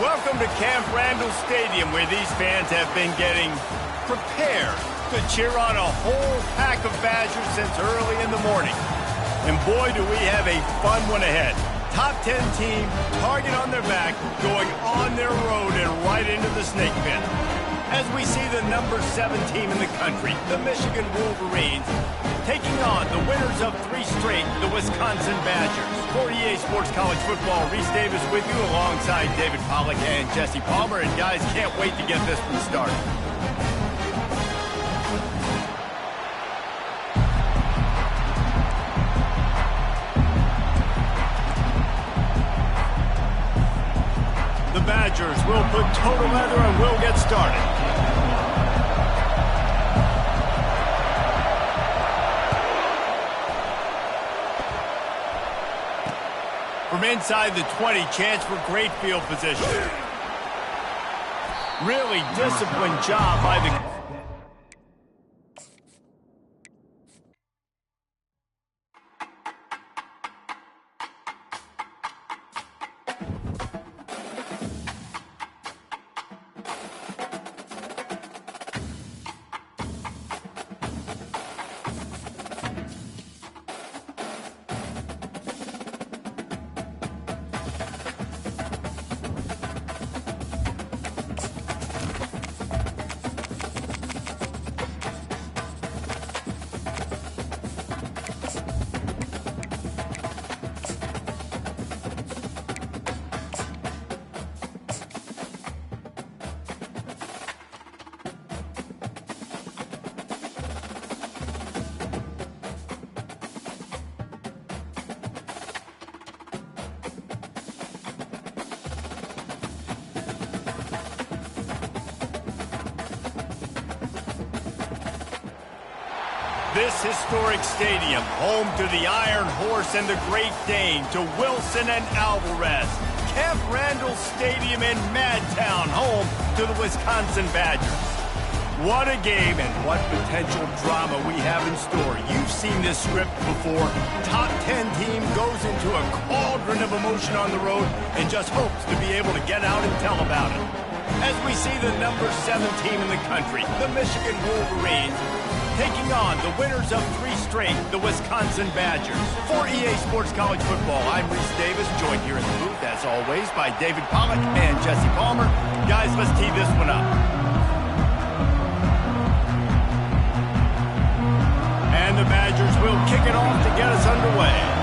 Welcome to Camp Randall Stadium, where these fans have been getting prepared to cheer on a whole pack of Badgers since early in the morning. And boy, do we have a fun one ahead. Top 10 team, target on their back, going on their road and right into the snake pit. As we see the number 7 team in the country, the Michigan Wolverines, taking on the winners of 3 straight, the Wisconsin Badgers. For EA Sports College Football, Reese Davis with you alongside David Pollack and Jesse Palmer. And guys, can't wait to get this one started. The Badgers will put total leather and we'll get started. From inside the 20, chance for great field position. Really disciplined job by the... This historic stadium, home to the Iron Horse and the Great Dane, to Wilson and Alvarez. Camp Randall Stadium in Madtown, home to the Wisconsin Badgers. What a game and what potential drama we have in store. You've seen this script before. Top 10 team goes into a cauldron of emotion on the road and just hopes to be able to get out and tell about it. As we see the number 7 team in the country, the Michigan Wolverines, taking on the winners of 3 straight, the Wisconsin Badgers. For EA Sports College Football, I'm Reese Davis, joined here in the booth, as always, by David Pollack and Jesse Palmer. Guys, let's tee this one up. And the Badgers will kick it off to get us underway.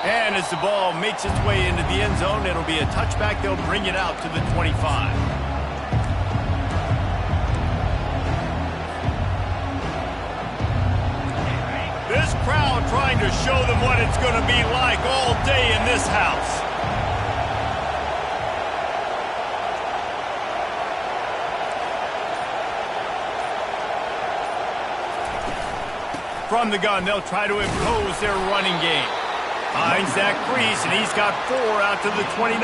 And as the ball makes its way into the end zone, it'll be a touchback. They'll bring it out to the 25. This crowd trying to show them what it's going to be like all day in this house. From the gun, they'll try to impose their running game. Finds that crease, and he's got 4 out to the 29.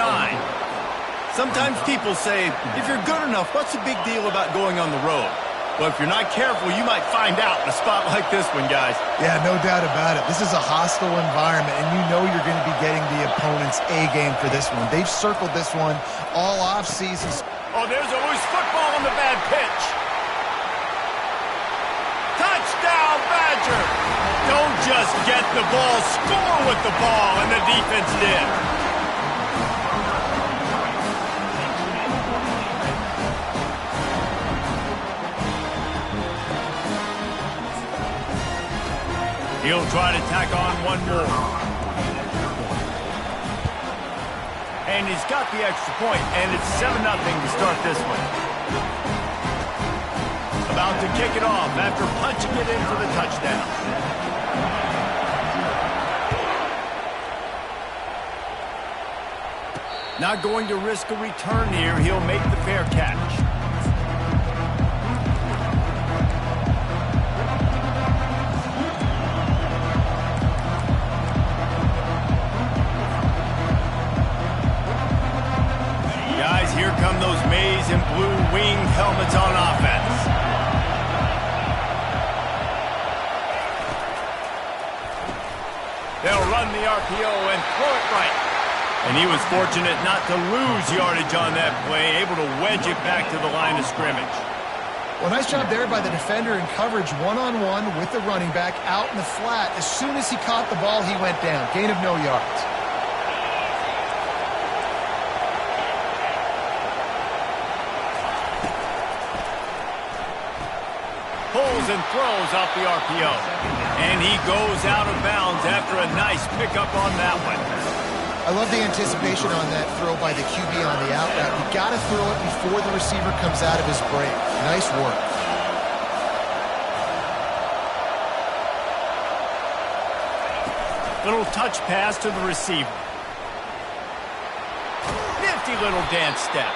Sometimes people say, if you're good enough, what's the big deal about going on the road? Well, if you're not careful, you might find out in a spot like this one, guys. Yeah, no doubt about it. This is a hostile environment, and you know you're going to be getting the opponent's A-game for this one. They've circled this one all off-season. Oh, there's a loose football on the bad pitch. Touchdown, Badger! Don't just get the ball, score with the ball, and the defense did. He'll try to tack on one more. And he's got the extra point, and it's 7-0 to start this one. About to kick it off after punching it in for the touchdown. Not going to risk a return here. He'll make the fair catch. Guys, here come those maize and blue winged helmets on offense. They'll run the RPO and throw it right. And he was fortunate not to lose yardage on that play, able to wedge it back to the line of scrimmage. Well, nice job there by the defender in coverage one-on-one with the running back out in the flat. As soon as he caught the ball, he went down. Gain of no yards. Pulls and throws off the RPO. And he goes out of bounds after a nice pickup on that one. I love the anticipation on that throw by the QB on the out route. You got to throw it before the receiver comes out of his break. Nice work. Little touch pass to the receiver. Nifty little dance step.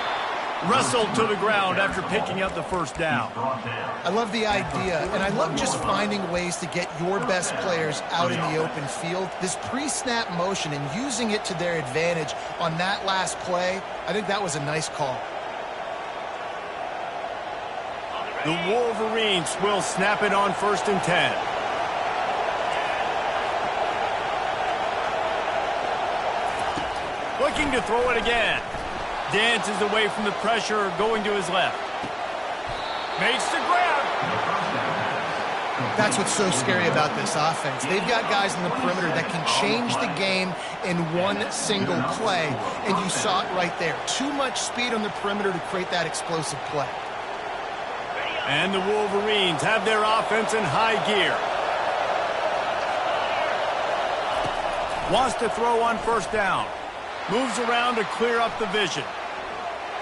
Wrestled to the ground after picking up the first down. I love the idea, and I love just finding ways to get your best players out in the open field. This pre-snap motion and using it to their advantage on that last play, I think that was a nice call. The Wolverines will snap it on 1st and 10. Looking to throw it again. Dances away from the pressure, going to his left. Makes the grab. That's what's so scary about this offense. They've got guys in the perimeter that can change the game in one single play, and you saw it right there. Too much speed on the perimeter to create that explosive play. And the Wolverines have their offense in high gear. Wants to throw on 1st down. Moves around to clear up the vision.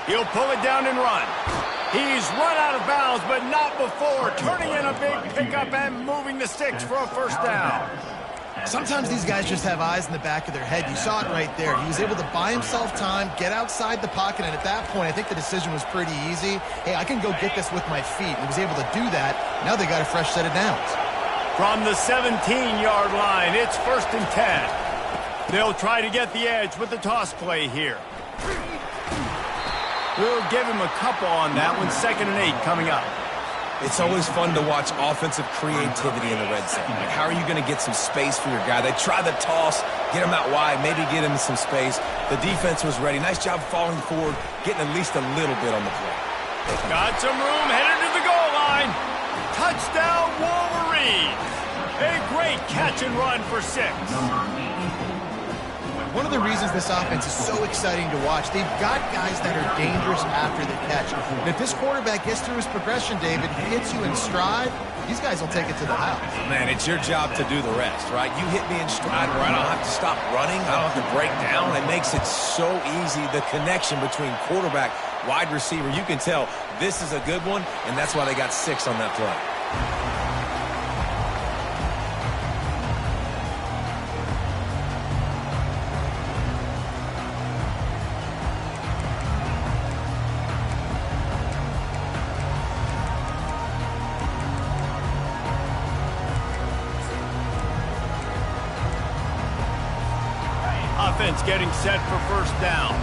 He'll pull it down and run. He's run out of bounds, but not before turning in a big pickup and moving the sticks for a 1st down. Sometimes these guys just have eyes in the back of their head. You saw it right there. He was able to buy himself time, get outside the pocket, and at that point, I think the decision was pretty easy. Hey, I can go get this with my feet. He was able to do that. Now they got a fresh set of downs. From the 17-yard line, it's 1st and 10. They'll try to get the edge with the toss play here. We'll give him a couple on that one. 2nd and 8 coming up. It's always fun to watch offensive creativity in the red zone. Like, how are you going to get some space for your guy? They try the toss, get him out wide, maybe get him some space. The defense was ready. Nice job falling forward, getting at least a little bit on the play. Got some room, headed to the goal line. Touchdown, Wolverines. A great catch and run for 6. One of the reasons this offense is so exciting to watch, they've got guys that are dangerous after the catch. And if this quarterback gets through his progression, David, hits you in stride, these guys will take it to the house. Man, it's your job to do the rest, right? You hit me in stride where I don't have to stop running. I don't have to break down. It makes it so easy, the connection between quarterback, wide receiver. You can tell this is a good one, and that's why they got 6 on that play. Offense getting set for 1st down.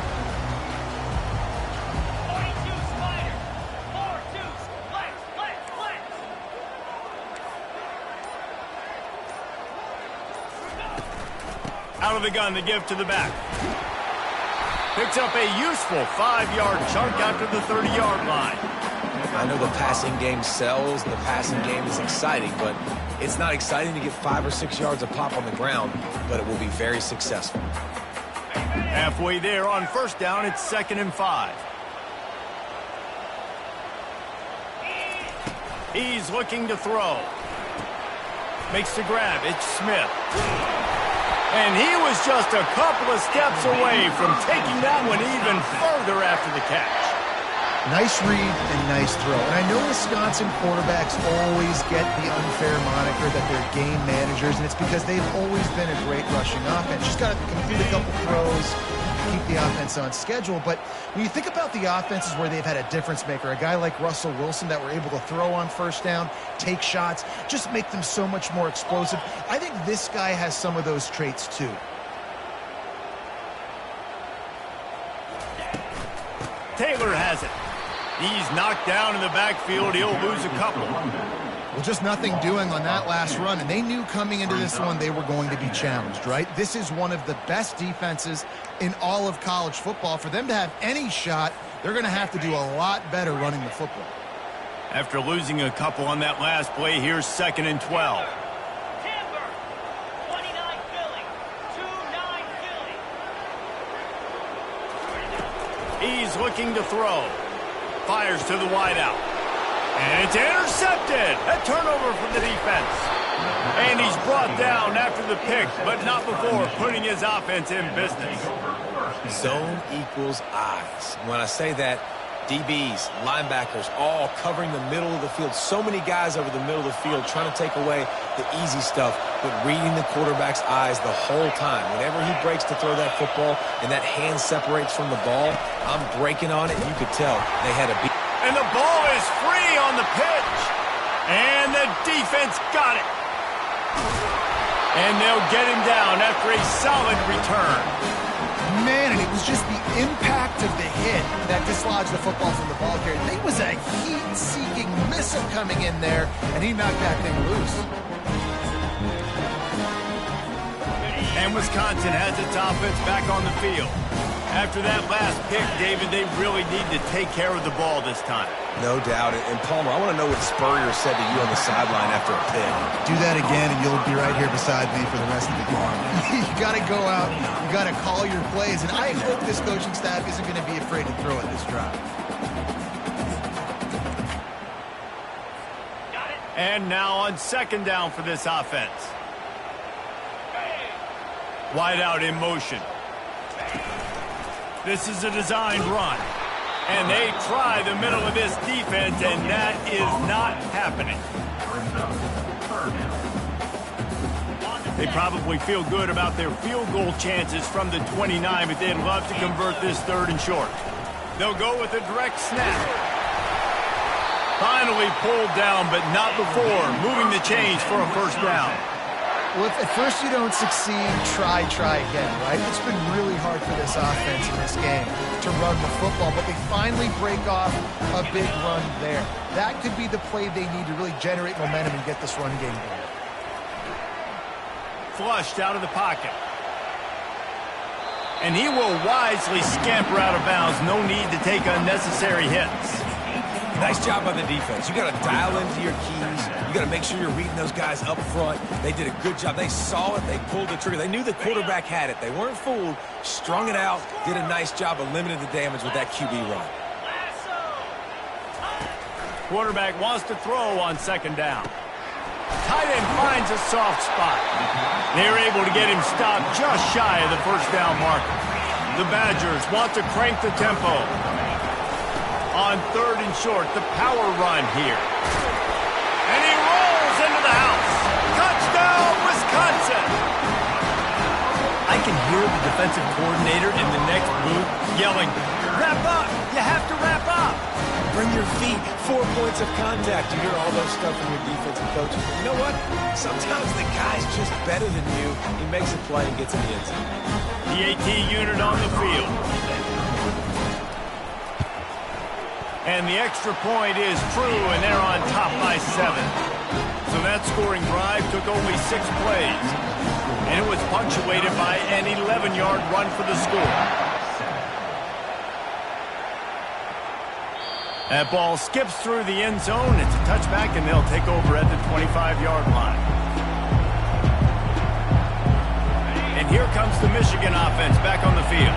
42 slider. 4-2 flex. Out of the gun, the give to the back. Picks up a useful 5-yard chunk after the 30-yard line. I know the passing game sells, the passing game is exciting, but it's not exciting to get 5 or 6 yards a pop on the ground, but it will be very successful. Halfway there on 1st down, it's 2nd and 5. He's looking to throw. Makes the grab. It's Smith. And he was just a couple of steps away from taking that one even further after the catch. Nice read and nice throw. And I know Wisconsin quarterbacks always get the unfair moniker that they're game managers, and it's because they've always been a great rushing offense. Just got to complete a couple throws, keep the offense on schedule. But when you think about the offenses where they've had a difference maker, a guy like Russell Wilson that were able to throw on 1st down, take shots, just make them so much more explosive. I think this guy has some of those traits too. Taylor has it. He's knocked down in the backfield. He'll lose a couple. Well, just nothing doing on that last run, and they knew coming into this one they were going to be challenged, right? This is one of the best defenses in all of college football. For them to have any shot, they're going to have to do a lot better running the football. After losing a couple on that last play, here's 2nd and 12. Timber. 29 Philly. 2-9 Philly. He's looking to throw. Fires to the wideout. And it's intercepted. A turnover for the defense. And he's brought down after the pick, but not before putting his offense in business. Zone equals eyes. When I say that, DBs, linebackers, all covering the middle of the field. So many guys over the middle of the field trying to take away the easy stuff, but reading the quarterback's eyes the whole time. Whenever he breaks to throw that football and that hand separates from the ball, I'm breaking on it, and you could tell they had a beat. And the ball is free on the pitch. And the defense got it. And they'll get him down after a solid return. Man, and it was just the impact of the hit that dislodged the football from the ball carrier. There was a heat-seeking missile coming in there, and he knocked that thing loose. And Wisconsin has its offense back on the field. After that last pick, David, they really need to take care of the ball this time. No doubt. And Palmer, I want to know what Spurrier said to you on the sideline after a pick. Do that again, and you'll be right here beside me for the rest of the game. You got to go out. You got to call your plays. And I hope this coaching staff isn't going to be afraid to throw it this drive. Got it. And now on 2nd down for this offense. Wide out in motion. This is a designed run. And they try the middle of this defense, and that is not happening. They probably feel good about their field goal chances from the 29, but they'd love to convert this 3rd and short. They'll go with a direct snap. Finally pulled down, but not before moving the chains for a 1st down. Well, if at first you don't succeed, try again, right? It's been really hard for this offense in this game to run the football, but they finally break off a big run there. That could be the play they need to really generate momentum and get this run game going. Flushed out of the pocket. And he will wisely scamper out of bounds. No need to take unnecessary hits. Nice job by the defense. You got to dial into your keys. You got to make sure you're reading those guys up front. They did a good job. They saw it. They pulled the trigger. They knew the quarterback had it. They weren't fooled. Strung it out. Did a nice job of limiting the damage with that QB run. Quarterback wants to throw on 2nd down. Tight end finds a soft spot. They're able to get him stopped just shy of the 1st down marker. The Badgers want to crank the tempo. On 3rd and short, the power run here. And he rolls into the house. Touchdown, Wisconsin! I can hear the defensive coordinator in the next booth yelling, "Wrap up! You have to wrap up!" Bring your feet. 4 points of contact. You hear all those stuff from your defensive coaches. You know what? Sometimes the guy's just better than you. He makes a play and gets in the end zone. The AT unit on the field. And the extra point is true, and they're on top by 7. So that scoring drive took only 6 plays. And it was punctuated by an 11-yard run for the score. That ball skips through the end zone. It's a touchback, and they'll take over at the 25-yard line. And here comes the Michigan offense back on the field.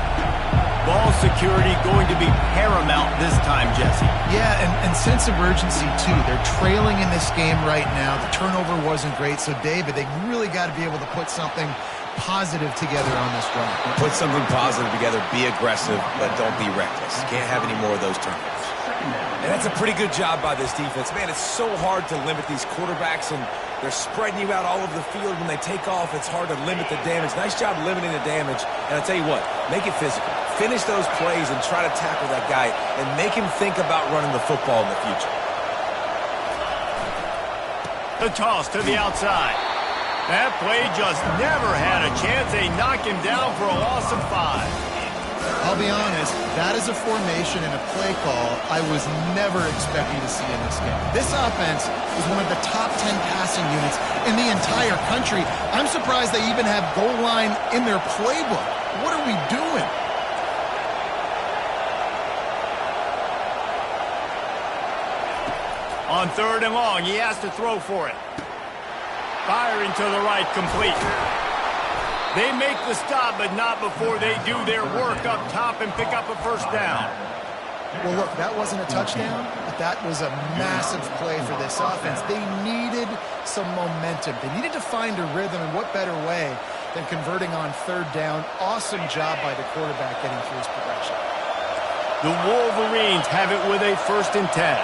Ball security going to be paramount this time, Jesse. Yeah, and sense of urgency, too. They're trailing in this game right now. The turnover wasn't great. So, David, they really got to be able to put something positive together on this drive. Put something positive together. Be aggressive, but don't be reckless. Can't have any more of those turnovers. And that's a pretty good job by this defense. Man, it's so hard to limit these quarterbacks, and they're spreading you out all over the field. When they take off, it's hard to limit the damage. Nice job limiting the damage. And I'll tell you what, make it physical. Finish those plays and try to tackle that guy and make him think about running the football in the future. The toss to the outside. That play just never had a chance. They knock him down for a loss of 5. I'll be honest, that is a formation and a play call I was never expecting to see in this game. This offense is one of the top 10 passing units in the entire country. I'm surprised they even have goal line in their playbook. What are we doing? On 3rd and long, he has to throw for it. Firing to the right, complete. They make the stop, but not before they do their work up top and pick up a first down. Well, look, that wasn't a touchdown, but that was a massive play for this offense. They needed some momentum. They needed to find a rhythm, and what better way than converting on 3rd down. Awesome job by the quarterback getting through his progression. The Wolverines have it with a 1st and 10.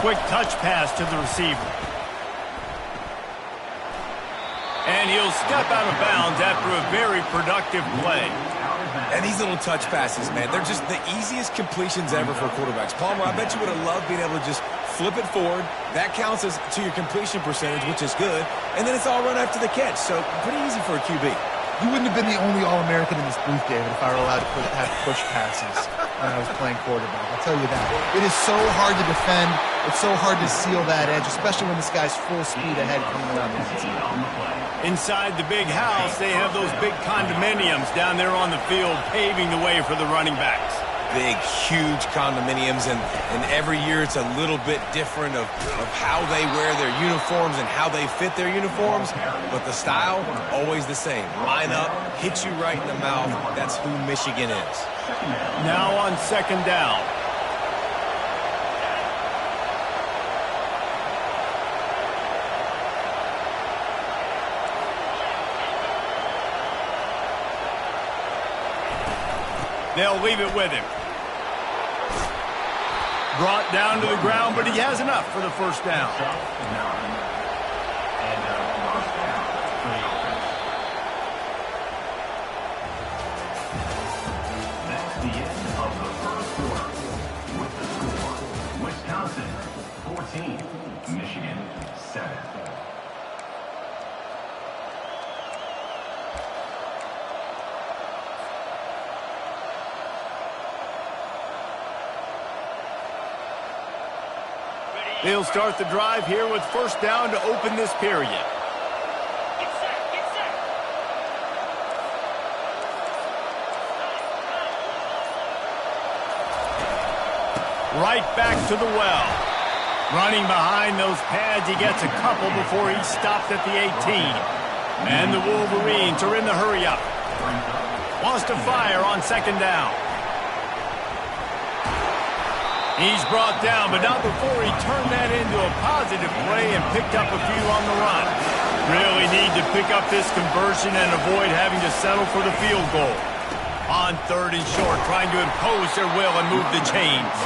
Quick touch pass to the receiver. And he'll step out of bounds after a very productive play. And these little touch passes, man, they're just the easiest completions ever for quarterbacks. Palmer, I bet you would have loved being able to just flip it forward. That counts as to your completion percentage, which is good. And then it's all run after the catch. So pretty easy for a QB. You wouldn't have been the only All-American in this booth, David, if I were allowed to have push passes when I was playing quarterback. I'll tell you that. It is so hard to defend. It's so hard to seal that edge, especially when this guy's full speed ahead coming around the outside. Inside the big house, they have those big condominiums down there on the field paving the way for the running backs. Big, huge condominiums, and every year it's a little bit different of how they wear their uniforms and how they fit their uniforms, but the style, always the same. Line up, hit you right in the mouth. That's who Michigan is. Now on 2nd down. They'll leave it with him. Brought down to the ground, but he has enough for the first down. That's the end of the 1st quarter. With the score, Wisconsin 14, Michigan 7. They'll start the drive here with 1st down to open this period. Get set, get set. Right back to the well. Running behind those pads, he gets a couple before he stopped at the 18. And the Wolverines are in the hurry-up. Wants to fire on 2nd down. He's brought down, but not before he turned that into a positive play and picked up a few on the run. Really need to pick up this conversion and avoid having to settle for the field goal. On 3rd and short, trying to impose their will and move the chains.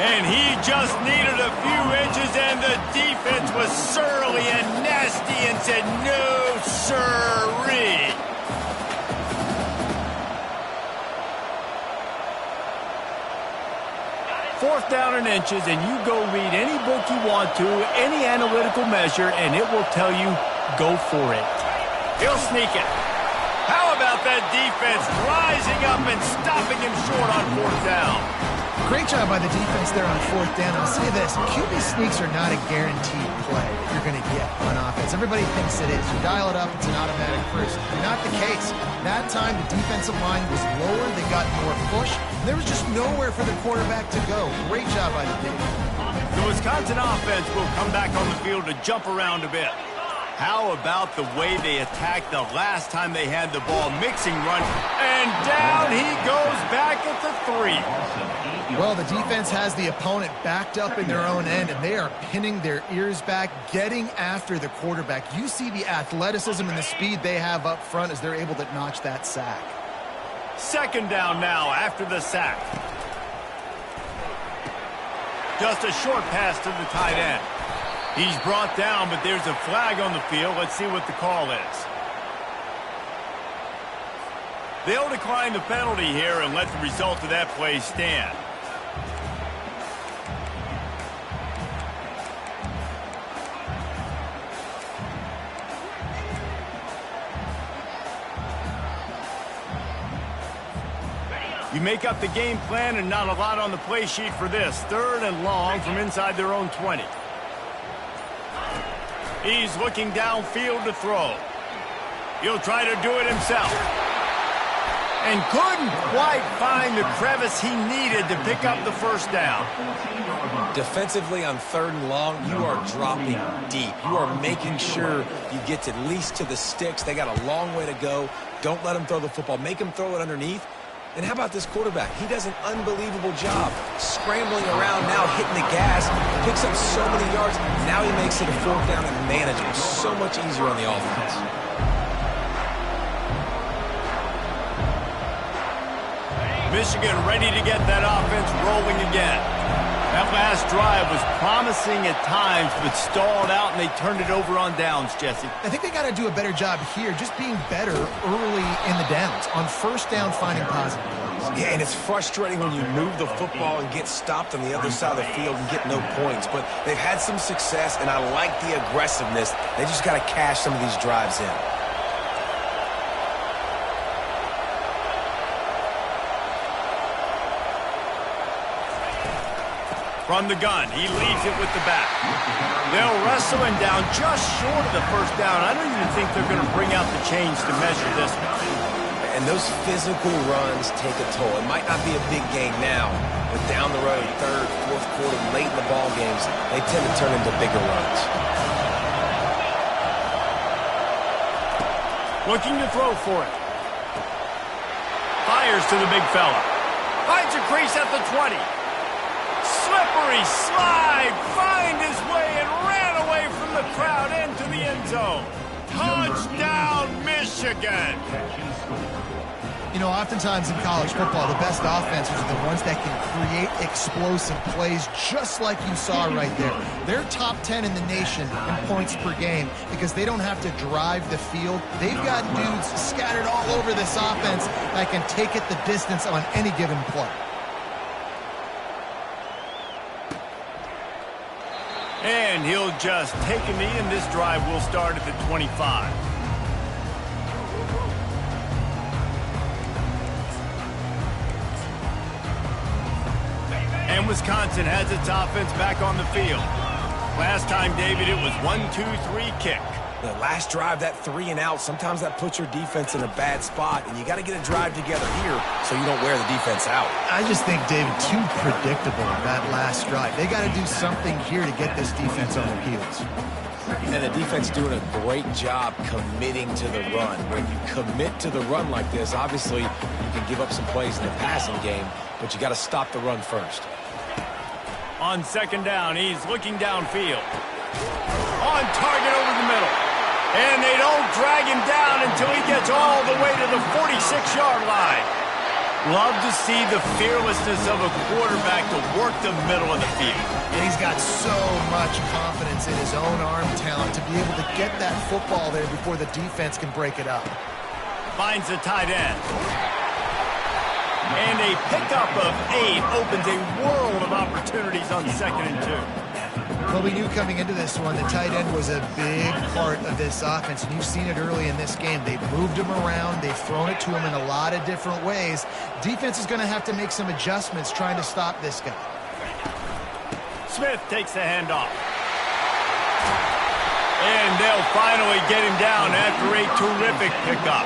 And he just needed a few inches, and the defense was surly and nasty and said, no, sirree. 4th down and inches, and you go read any book you want to, any analytical measure, and it will tell you, go for it. He'll sneak it. How about that defense rising up and stopping him short on 4th down? Great job by the defense there on 4th down. I'll say this, QB sneaks are not a guaranteed play that you're going to get on offense. Everybody thinks it is. You dial it up, it's an automatic first. Not the case. That time, the defensive line was lower. They got more push. There was just nowhere for the quarterback to go. Great job by the defense. The Wisconsin offense will come back on the field to jump around a bit. How about the way they attacked the last time they had the ball? Mixing run, and down he goes back at the 3. Well, the defense has the opponent backed up in their own end, and they are pinning their ears back, getting after the quarterback. You see the athleticism and the speed they have up front as they're able to notch that sack. 2nd down now after the sack. Just a short pass to the tight end. He's brought down, but there's a flag on the field. Let's see what the call is. They'll decline the penalty here and let the result of that play stand. You make up the game plan and not a lot on the play sheet for this. 3rd and long from inside their own 20. He's looking downfield to throw. He'll try to do it himself. And couldn't quite find the crevice he needed to pick up the first down. Defensively on 3rd and long, you are dropping deep. You are making sure you get at least to the sticks. They got a long way to go. Don't let them throw the football. Make them throw it underneath. And how about this quarterback? He does an unbelievable job scrambling around now, hitting the gas, picks up so many yards. Now he makes it a 4th down and manageable. So much easier on the offense. Michigan ready to get that offense rolling again. That last drive was promising at times, but stalled out, and they turned it over on downs, Jesse. I think they got to do a better job here, just being better early in the downs. On 1st down, finding positive plays. Yeah, and it's frustrating when you move the football and get stopped on the other side of the field and get no points. But they've had some success, and I like the aggressiveness. They just got to cash some of these drives in. From the gun, he leaves it with the back. They'll wrestle him down just short of the first down. I don't even think they're going to bring out the chains to measure this one. And those physical runs take a toll. It might not be a big game now, but down the road, 3rd, 4th quarter, late in the ball games, they tend to turn into bigger runs. Looking to throw for it. Fires to the big fella. Finds a crease at the 20. Slippery slide, find his way and ran away from the crowd into the end zone. Touchdown, Michigan. You know, oftentimes in college football, the best offenses are the ones that can create explosive plays, just like you saw right there. They're top 10 in the nation in points per game because they don't have to drive the field. They've got dudes scattered all over this offense that can take it the distance on any given play. And he'll just take a knee, and this drive will start at the 25. And Wisconsin has its offense back on the field. Last time, David, it was 1-2-3 kick. The last drive, that 3 and out, sometimes that puts your defense in a bad spot, and you got to get a drive together here so you don't wear the defense out. I just think, David, too predictable that last drive. They got to do something here to get this defense on their heels. And the defense doing a great job committing to the run. When you commit to the run like this, obviously you can give up some plays in the passing game, but you got to stop the run first. On 2nd down, he's looking downfield. On target over the middle. And they don't drag him down until he gets all the way to the 46-yard line. Love to see the fearlessness of a quarterback to work the middle of the field. And he's got so much confidence in his own arm talent to be able to get that football there before the defense can break it up. Finds the tight end. And a pickup of 8 opens a world of opportunities on 2nd and 2. Well, we knew coming into this one the tight end was a big part of this offense, and you've seen it early in this game. They've moved him around. They've thrown it to him in a lot of different ways. Defense is going to have to make some adjustments trying to stop this guy. Smith takes the handoff. And they'll finally get him down after a terrific pickup.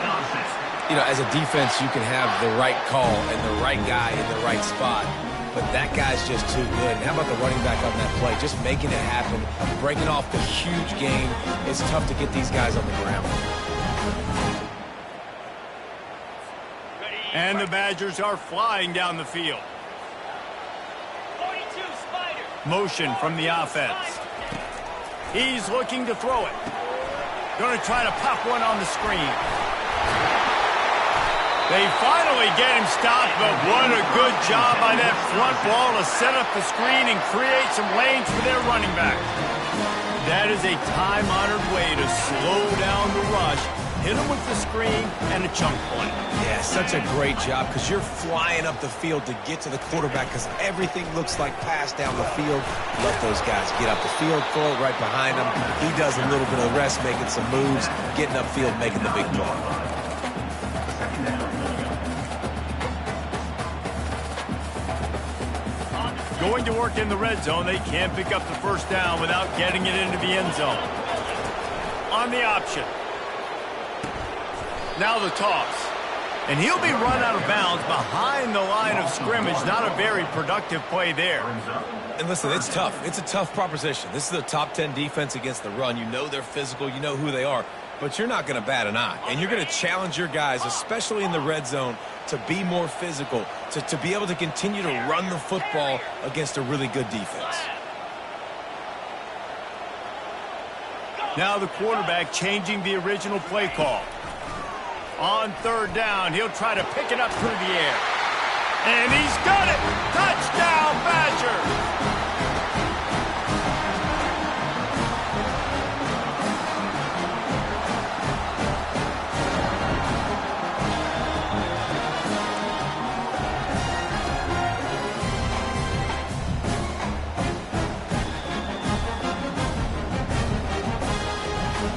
You know, as a defense, you can have the right call and the right guy in the right spot. But that guy's just too good. And how about the running back on that play? Just making it happen, breaking off the huge gain. It's tough to get these guys on the ground. And the Badgers are flying down the field. 42, Spider. Motion from the offense. He's looking to throw it. Going to try to pop one on the screen. They finally get him stopped, but what a good job by that front ball to set up the screen and create some lanes for their running back. That is a time-honored way to slow down the rush, hit him with the screen, and a chunk play. Yeah, such a great job because you're flying up the field to get to the quarterback because everything looks like pass down the field. Let those guys get up the field, throw it right behind him. He does a little bit of rest, making some moves, getting upfield, making the big play. going to work in the red zone. They can't pick up the first down without getting it into the end zone. On the option. Now the toss. And he'll be run out of bounds behind the line of scrimmage. Not a very productive play there. And listen, it's tough. It's a tough proposition. This is a top 10 defense against the run. You know they're physical. You know who they are. But you're not going to bat an eye. And you're going to challenge your guys, especially in the red zone, to be more physical, to be able to continue to run the football against a really good defense. Now the quarterback changing the original play call. On third down, he'll try to pick it up through the air. And he's got it! Touchdown, Badgers!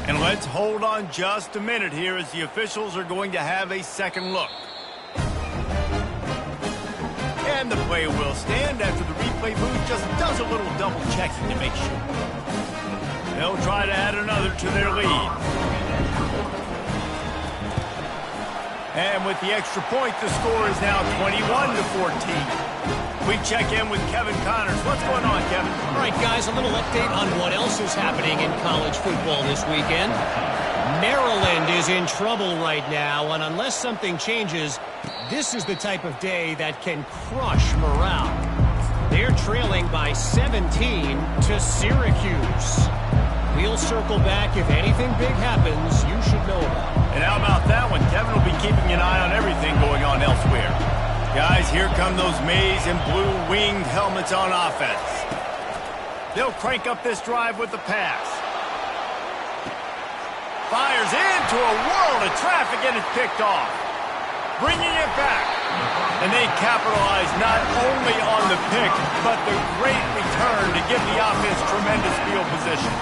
And let's hold on just a minute here as the officials are going to have a second look. And the play will stand after the replay booth just does a little double checking to make sure. They'll try to add another to their lead. And with the extra point, the score is now 21-14. We check in with Kevin Connors. What's going on, Kevin? All right, guys, a little update on what else is happening in college football this weekend. Maryland is in trouble right now, and unless something changes, this is the type of day that can crush morale. They're trailing by 17 to Syracuse. We'll circle back if anything big happens you should know about. And how about that one? Kevin will be keeping an eye on everything going on elsewhere. Guys, here come those maize and blue winged helmets on offense. They'll crank up this drive with the pass. Fires into a world of traffic and it's picked off. Bringing it back. And they capitalize not only on the pick, but the great return to give the offense tremendous field position.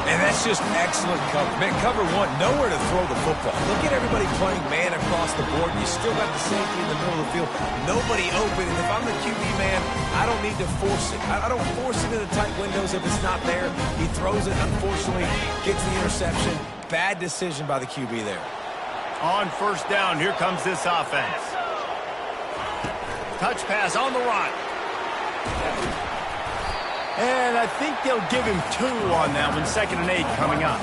And that's just excellent cover. Man, cover one, nowhere to throw the football. Look at everybody playing man across the board. You still got the safety in the middle of the field. Nobody open. And if I'm the QB man, I don't need to force it. I don't force it into tight windows if it's not there. He throws it, unfortunately, gets the interception. Bad decision by the QB there. On first down, here comes this offense. Touch pass on the run. And I think they'll give him 2 on that one. 2nd and 8 coming up.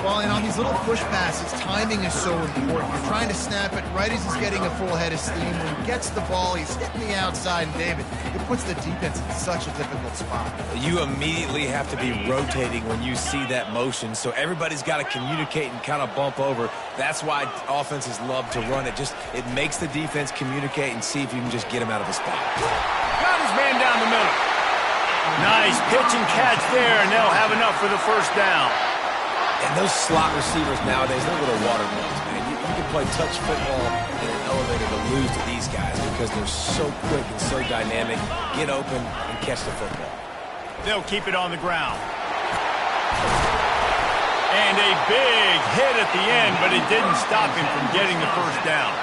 Well, and on these little push passes, timing is so important. You're trying to snap it right as he's getting a full head of steam. When he gets the ball, he's hitting the outside. And, David, it puts the defense in such a difficult spot. You immediately have to be rotating when you see that motion. So everybody's got to communicate and kind of bump over. That's why offenses love to run it. It makes the defense communicate and see if you can just get him out of a spot. Got his man down the middle. Nice pitch and catch there, and they'll have enough for the first down. And those slot receivers nowadays, they're little water balls, man. You can play touch football in an elevator to lose to these guys because they're so quick and so dynamic. Get open and catch the football. They'll keep it on the ground. And a big hit at the end, but it didn't stop him from getting the first down.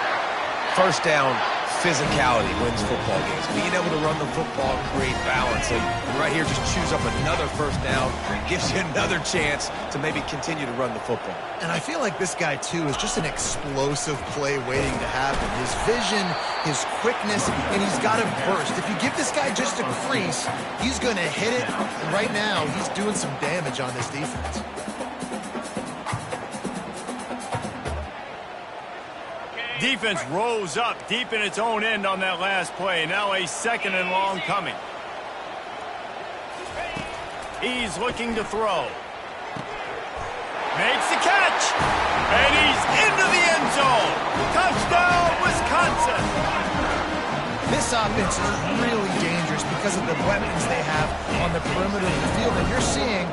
First down, physicality wins football games. Being able to run the football, create balance. And right here, just choose up another first down. Gives you another chance to maybe continue to run the football. And I feel like this guy, too, is just an explosive play waiting to happen. His vision, his quickness, and he's got a burst. If you give this guy just a crease, he's going to hit it. And right now, he's doing some damage on this defense. Defense rose up deep in its own end on that last play. Now a 2nd and long coming. He's looking to throw. Makes the catch. And he's into the end zone. Touchdown, Wisconsin. This offense is really dangerous because of the weapons they have on the perimeter of the field. And you're seeing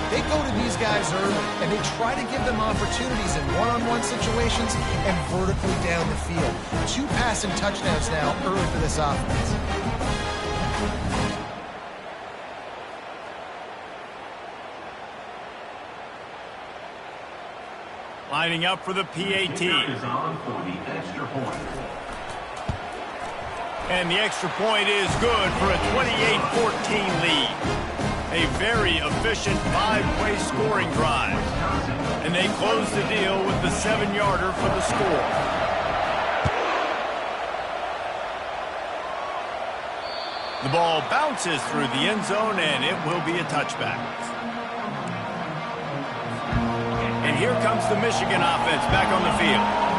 they go to these guys early, and they try to give them opportunities in one-on-one situations and vertically down the field. 2 passing touchdowns now early for this offense. Lining up for the PAT. Is on for the extra point. And the extra point is good for a 28-14 lead. A very efficient 5-way scoring drive. And they close the deal with the 7-yarder for the score. The ball bounces through the end zone, and it will be a touchback. And here comes the Michigan offense back on the field.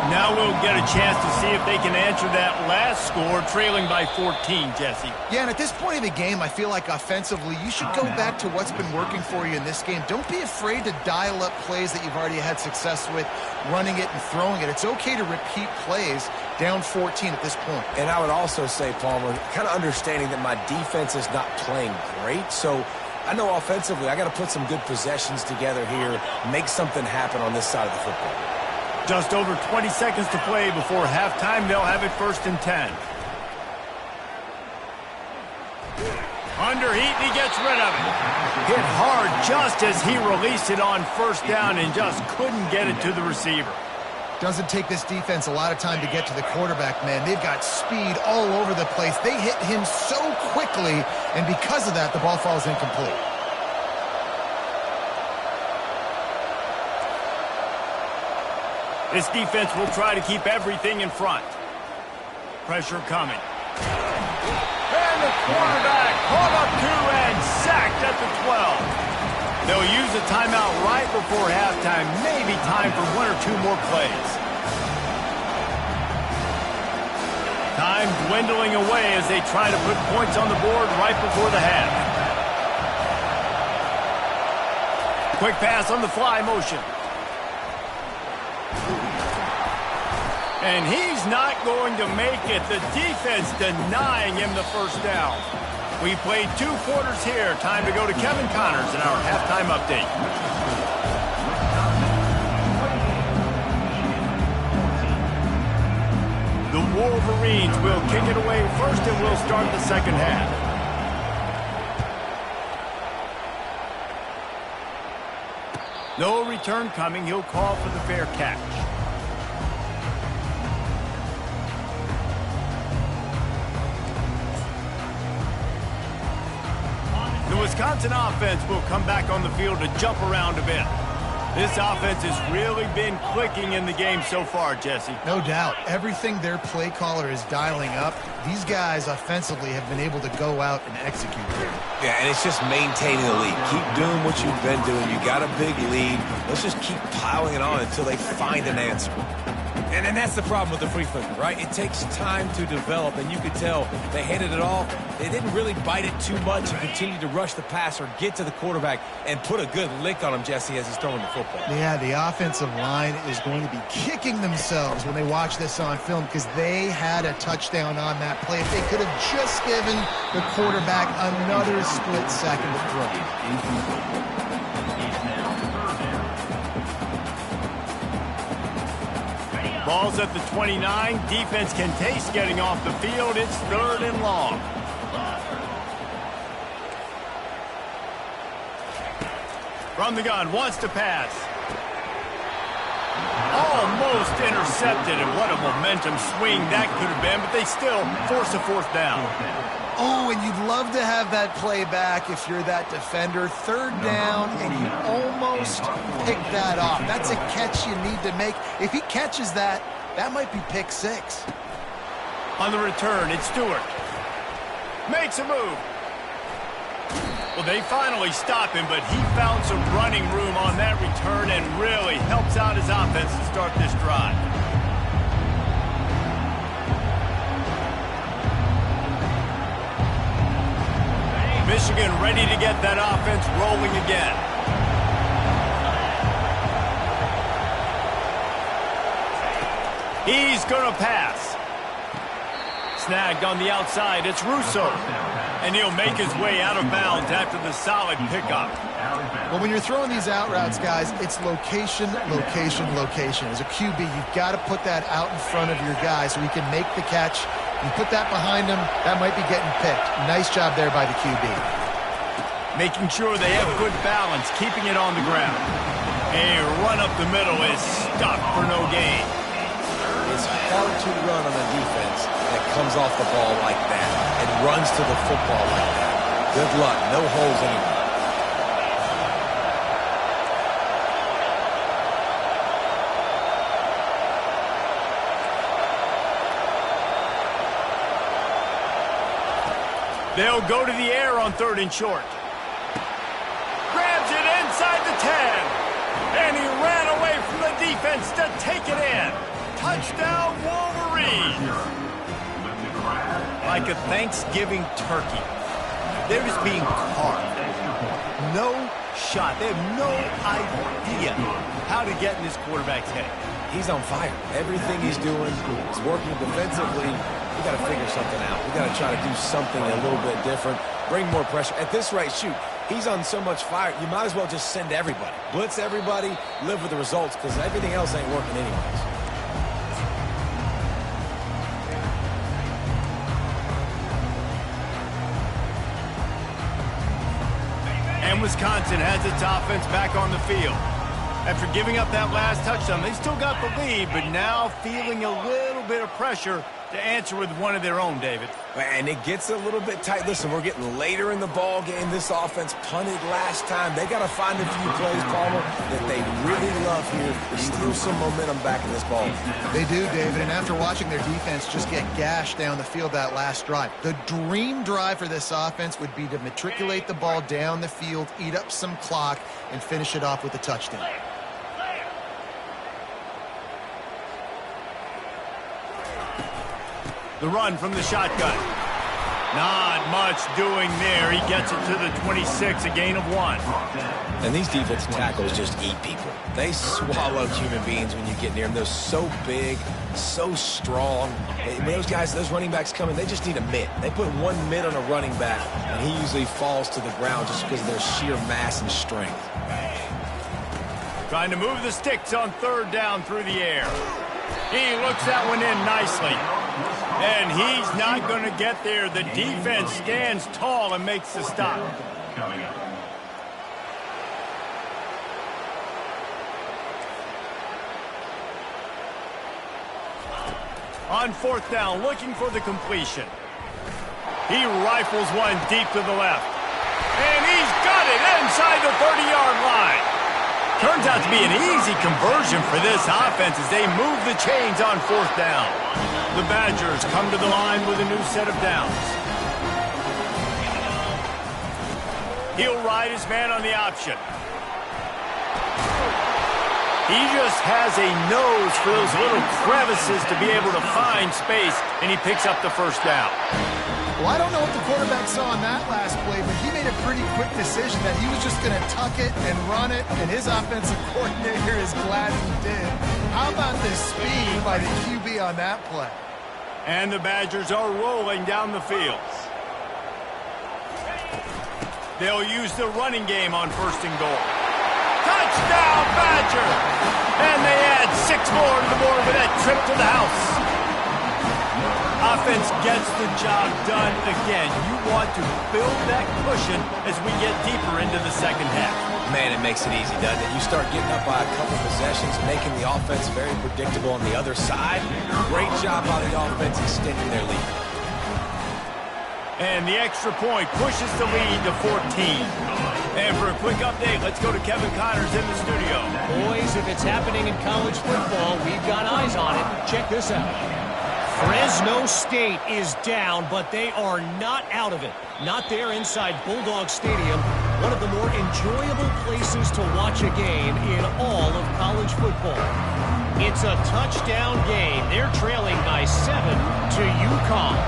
Now we'll get a chance to see if they can answer that last score, trailing by 14, Jesse. Yeah, and at this point of the game, I feel like offensively, you should go back to what's been working for you in this game. Don't be afraid to dial up plays that you've already had success with, running it and throwing it. It's okay to repeat plays down 14 at this point. And I would also say, Palmer, kind of understanding that my defense is not playing great, so I know offensively I got to put some good possessions together here, make something happen on this side of the football. Just over 20 seconds to play before halftime. They'll have it 1st and 10. Under heat, and he gets rid of it. Hit hard just as he released it on 1st down and just couldn't get it to the receiver. Doesn't take this defense a lot of time to get to the quarterback, man. They've got speed all over the place. They hit him so quickly, and because of that, the ball falls incomplete. This defense will try to keep everything in front. Pressure coming. And the quarterback caught up to and sacked at the 12. They'll use a timeout right before halftime. Maybe time for 1 or 2 more plays. Time dwindling away as they try to put points on the board right before the half. Quick pass on the fly motion. And he's not going to make it. The defense denying him the 1st down. We played 2 quarters here. Time to go to Kevin Connors in our halftime update. The Wolverines will kick it away first, and we'll start the second half. No return coming. He'll call for the fair catch. The Wisconsin offense will come back on the field to jump around a bit. This offense has really been clicking in the game so far, Jesse. No doubt. Everything their play caller is dialing up, these guys offensively have been able to go out and execute here. Yeah, and it's just maintaining the lead. Keep doing what you've been doing. You got a big lead. Let's just keep piling it on until they find an answer. And that's the problem with the free flipper, right? It takes time to develop, and you could tell they handed it off. They didn't really bite it too much and continue to rush the pass or get to the quarterback and put a good lick on him, Jesse, as he's throwing the football. Yeah, the offensive line is going to be kicking themselves when they watch this on film because they had a touchdown on that play. If they could have just given the quarterback another split second to throw. Ball's at the 29. Defense can taste getting off the field. It's 3rd and long. From the gun, wants to pass. Almost intercepted, and what a momentum swing that could have been, but they still force a 4th down. Oh, and you'd love to have that play back if you're that defender. 3rd down, and you almost pick that off. That's a catch you need to make. If he catches that, that might be pick 6. On the return, it's Stewart. Makes a move. Well, they finally stop him, but he found some running room on that return and really helps out his offense to start this drive. Michigan ready to get that offense rolling again. He's going to pass. Snagged on the outside. It's Russo. And he'll make his way out of bounds after the solid pickup. Well, when you're throwing these out routes, guys, it's location, location, location. As a QB, you've got to put that out in front of your guy so he can make the catch. You put that behind him, that might be getting picked. Nice job there by the QB. Making sure they have good balance, keeping it on the ground. A run up the middle is stopped for no gain. It's hard to run on a defense that comes off the ball like that and runs to the football like that. Good luck. No holes anywhere. They'll go to the air on 3rd and short. Grabs it inside the 10. And he ran away from the defense to take it in. Touchdown, Wolverines. Like a Thanksgiving turkey. They're just being carved. No shot. They have no idea how to get in this quarterback's head. He's on fire. Everything he's doing is working defensively. We got to figure something out. We got to try to do something a little bit different. Bring more pressure. At this rate, shoot, he's on so much fire, you might as well just send everybody. Blitz everybody, live with the results, because everything else ain't working anyways. And Wisconsin has its offense back on the field. After giving up that last touchdown, they still got the lead, but now feeling a little bit of pressure to answer with one of their own, David. And it gets a little bit tight. Listen, we're getting later in the ball game. This offense punted last time. They got to find a few plays, Palmer, that they really love here to steal some momentum back in this ball game. They do, David, and after watching their defense just get gashed down the field that last drive, the dream drive for this offense would be to matriculate the ball down the field, eat up some clock, and finish it off with a touchdown. The run from the shotgun. Not much doing there. He gets it to the 26, a gain of 1. And these defensive tackles just eat people. They swallow human beings when you get near them. They're so big, so strong. When those guys, those running backs come in, they just need a mitt. They put one mitt on a running back, and he usually falls to the ground just because of their sheer mass and strength. Trying to move the sticks on 3rd down through the air. He looks that one in nicely. And he's not going to get there. The defense stands tall and makes the stop. On 4th down, looking for the completion. He rifles one deep to the left. And he's got it inside the 30-yard line. Turns out to be an easy conversion for this offense as they move the chains on 4th down. The Badgers come to the line with a new set of downs. He'll ride his man on the option. He just has a nose for those little crevices to be able to find space, and he picks up the 1st down. Well, I don't know what the quarterback saw on that last play, but he made a pretty quick decision that he was just going to tuck it and run it, and his offensive coordinator is glad he did. How about the speed by the QB on that play? And the Badgers are rolling down the field. They'll use the running game on 1st and goal. Touchdown, Badger! And they add 6 more to the board with that trip to the house. Offense gets the job done again. You want to build that cushion as we get deeper into the 2nd half. Man, it makes it easy, doesn't it? You start getting up by a couple possessions, making the offense very predictable on the other side. Great job by the offense extending their lead. And the extra point pushes the lead to 14. And for a quick update, let's go to Kevin Connors in the studio. Boys, if it's happening in college football, we've got eyes on it. Check this out. Fresno State is down, but they are not out of it. Not there inside Bulldog Stadium, one of the more enjoyable places to watch a game in all of college football. It's a touchdown game. They're trailing by 7 to UConn.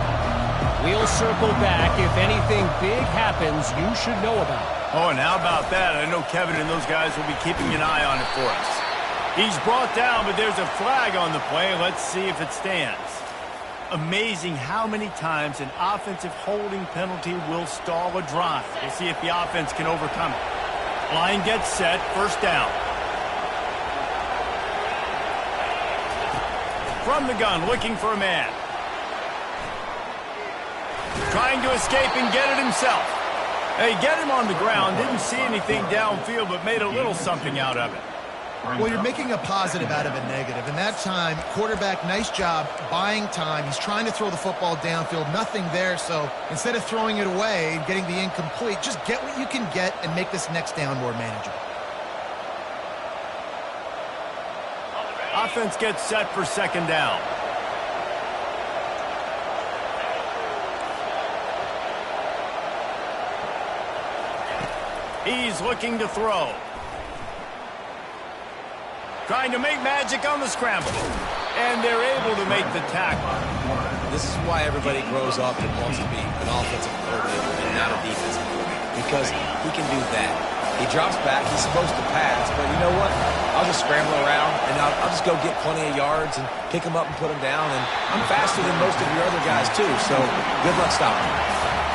We'll circle back. If anything big happens, you should know about it. Oh, and how about that? I know Kevin and those guys will be keeping an eye on it for us. He's brought down, but there's a flag on the play. Let's see if it stands. Amazing how many times an offensive holding penalty will stall a drive. We'll see if the offense can overcome it. Line gets set, 1st down. From the gun, looking for a man. Trying to escape and get it himself. They get him on the ground, didn't see anything downfield, but made a little something out of it. Well, you're making a positive out of a negative. And that time, quarterback, nice job buying time. He's trying to throw the football downfield. Nothing there. So instead of throwing it away and getting the incomplete, just get what you can get and make this next down more manageable. Offense gets set for second down. He's looking to throw. Trying to make magic on the scramble. And they're able to make the tackle. This is why everybody grows up and wants to be an offensive coordinator and not a defensive coordinator. Because he can do that. He drops back. He's supposed to pass. But you know what? I'll just scramble around, and I'll just go get plenty of yards and pick them up and put them down. And I'm faster than most of your other guys, too. So good luck stopping me.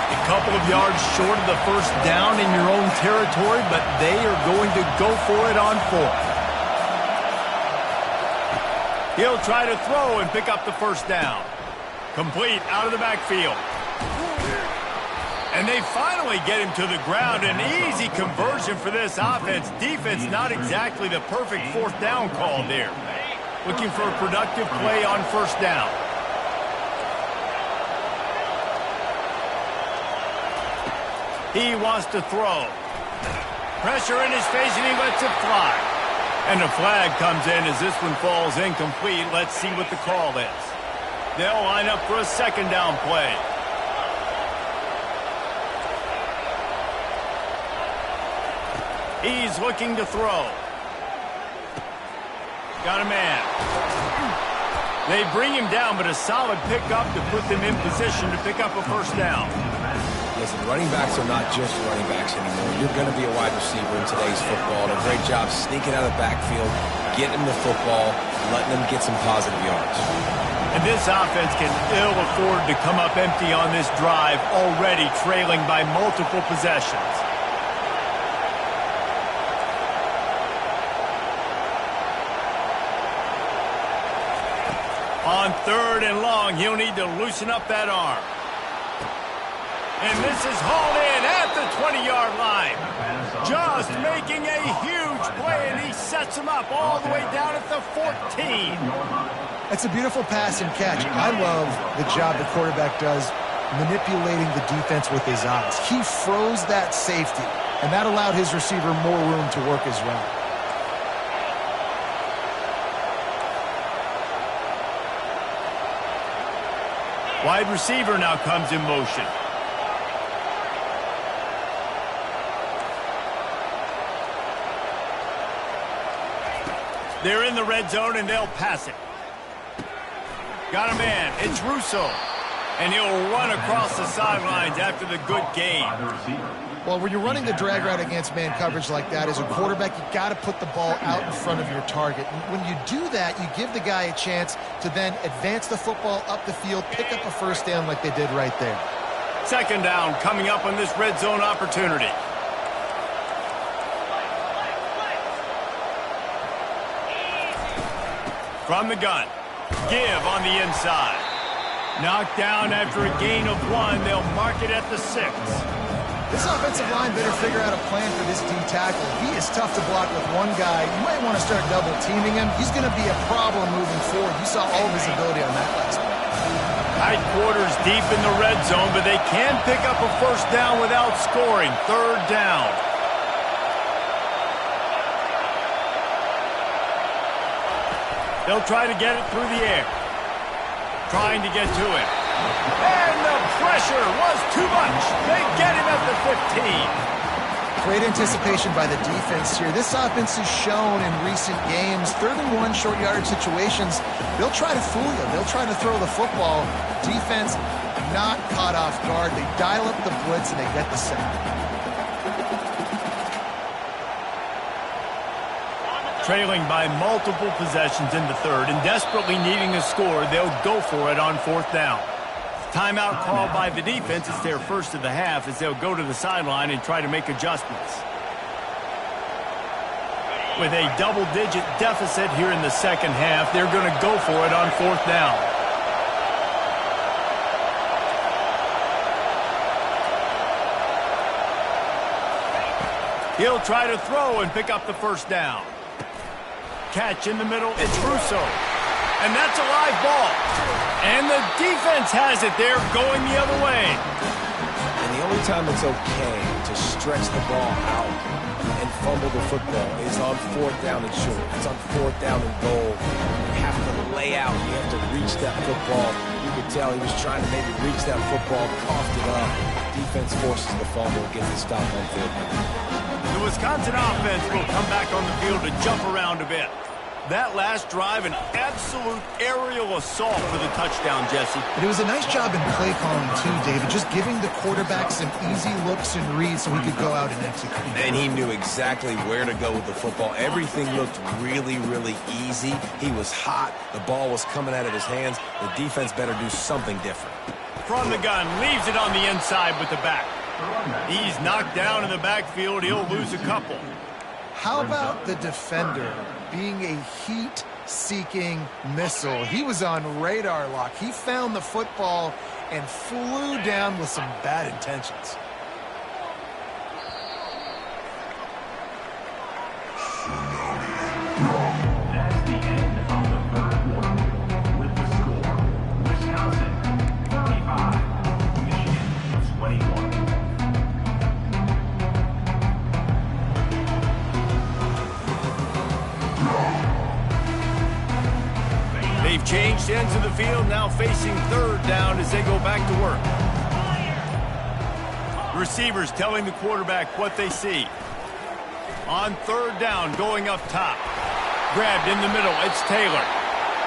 A couple of yards short of the first down in your own territory, but they are going to go for it on fourth. He'll try to throw and pick up the first down. Complete out of the backfield. And they finally get him to the ground. An easy conversion for this offense. Defense not exactly the perfect fourth down call there. Looking for a productive play on first down. He wants to throw. Pressure in his face, and he lets it fly. And the flag comes in as this one falls incomplete. Let's see what the call is. They'll line up for a second down play. He's looking to throw. Got a man. They bring him down, but a solid pickup to put them in position to pick up a first down. Listen, running backs are not just running backs anymore. You're going to be a wide receiver in today's football. And a great job sneaking out of the backfield, getting the football, letting them get some positive yards. And this offense can ill afford to come up empty on this drive, already trailing by multiple possessions. On third and long, he'll need to loosen up that arm. And this is hauled in at the 20-yard line. Just making a huge play, and he sets him up all the way down at the 14. It's a beautiful pass and catch. I love the job the quarterback does manipulating the defense with his eyes. He froze that safety, and that allowed his receiver more room to work his route. Wide receiver now comes in motion. They're in the red zone, and they'll pass it. Got a man. It's Russo. And he'll run across the sidelines after the good gain. Well, when you're running the drag route against man coverage like that, as a quarterback, you got to put the ball out in front of your target. And when you do that, you give the guy a chance to then advance the football up the field, pick up a first down like they did right there. Second down coming up on this red zone opportunity. From the gun. Give on the inside. Knocked down after a gain of 1. They'll mark it at the 6. This offensive line better figure out a plan for this D tackle. He is tough to block with one guy. You might want to start double teaming him. He's going to be a problem moving forward. You saw all of his ability on that last play. Tight quarters deep in the red zone, but they can pick up a first down without scoring. Third down. They'll try to get it through the air. Trying to get to it. And the pressure was too much. They get him at the 15. Great anticipation by the defense here. This offense has shown in recent games, 3rd-and-1 short yardage situations, they'll try to fool you. They'll try to throw the football. Defense not caught off guard. They dial up the blitz and they get the sack. Trailing by multiple possessions in the third and desperately needing a score, they'll go for it on fourth down. Timeout called by the defense. It's their first of the half as they'll go to the sideline and try to make adjustments. With a double-digit deficit here in the second half, they're going to go for it on fourth down. He'll try to throw and pick up the first down. catch in the middle. It's Russo. And that's a live ball. And the defense has it there going the other way. And the only time it's okay to stretch the ball out and fumble the football is on 4th down and short. It's on 4th down and goal. You have to lay out. You have to reach that football. You could tell he was trying to maybe reach that football, coughed it up. Defense forces the fumble and gets the stop on 4th down. The Wisconsin offense will come back on the field to jump around a bit. That last drive, an absolute aerial assault for the touchdown, Jesse. But it was a nice job in play calling, too, David, just giving the quarterback some easy looks and reads so he could go out and execute. And he knew exactly where to go with the football. Everything looked really, really easy. He was hot. The ball was coming out of his hands. The defense better do something different. From the gun, leaves it on the inside with the back. He's knocked down in the backfield. He'll lose a couple. How about the defender being a heat-seeking missile? He was on radar lock. He found the football and flew down with some bad intentions. That's the end of the third quarter. With the score, Wisconsin 35, Michigan 21. They've changed ends of the field, now facing 3rd down as they go back to work. Receivers telling the quarterback what they see. On 3rd down, going up top. Grabbed in the middle, it's Taylor.